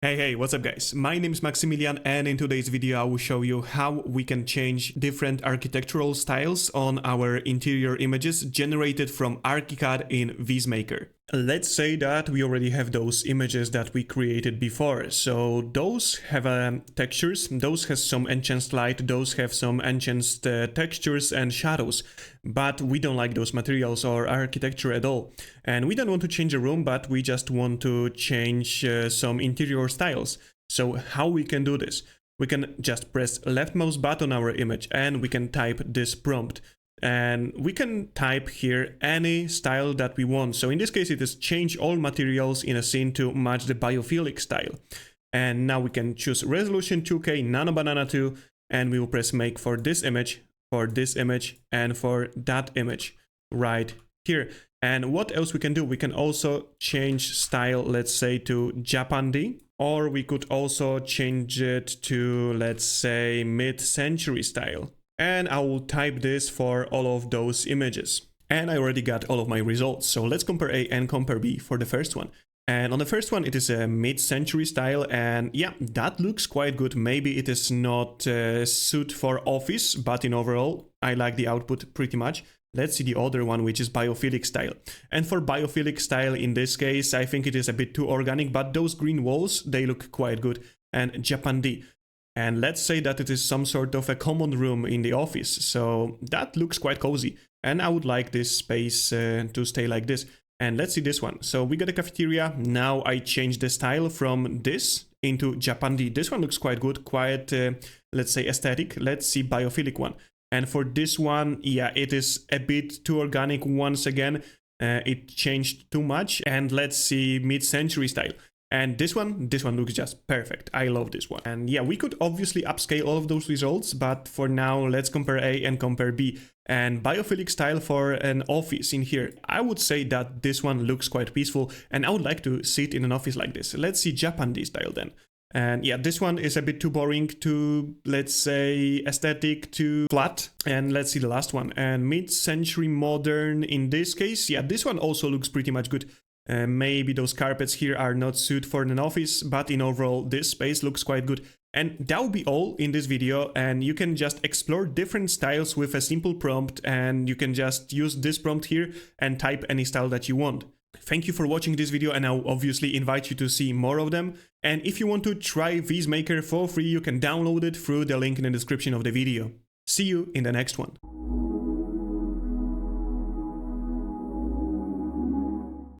Hey, what's up guys? My name is Maximilian and in today's video I will show you how we can change different architectural styles on our interior images generated from ArchiCAD in VizMaker. Let's say that we already have those images that we created before. So those have textures, those have some enhanced light, those have some enhanced textures and shadows. But we don't like those materials or architecture at all. And we don't want to change a room, but we just want to change some interior styles. So how we can do this? We can just press left mouse button on our image and we can type this prompt. And we can type here any style that we want. So in this case, it is change all materials in a scene to match the biophilic style. And now we can choose resolution 2K, nano banana 2, and we will press make for this image, and for that image right here. And what else we can do? We can also change style, let's say to Japandi, or we could also change it to, let's say, mid-century style. And I will type this for all of those images. And I already got all of my results. So let's compare A and compare B for the first one. And on the first one, it is a mid-century style. And yeah, that looks quite good. Maybe it is not suit for office, but in overall, I like the output pretty much. Let's see the other one, which is biophilic style. And for biophilic style, in this case, I think it is a bit too organic, but those green walls, they look quite good. And Japandi. And let's say that it is some sort of a common room in the office. So that looks quite cozy. And I would like this space to stay like this. And let's see this one. So we got a cafeteria. Now I changed the style from this into Japandi. This one looks quite good, quite, let's say, aesthetic. Let's see biophilic one. And for this one, yeah, it is a bit too organic once again. It changed too much. And let's see mid-century style. And this one looks just perfect. I love this one. And yeah, we could obviously upscale all of those results, but for now, let's compare A and compare B. And biophilic style for an office in here. I would say that this one looks quite peaceful, and I would like to sit in an office like this. Let's see Japandi style then. And yeah, this one is a bit too boring, too, let's say, aesthetic, too flat. And let's see the last one. And mid-century modern in this case. Yeah, this one also looks pretty much good. Maybe those carpets here are not suited for an office, but in overall, this space looks quite good. And that will be all in this video, and you can just explore different styles with a simple prompt, and you can just use this prompt here and type any style that you want. Thank you for watching this video, and I'll obviously invite you to see more of them. And if you want to try VizMaker for free, you can download it through the link in the description of the video. See you in the next one.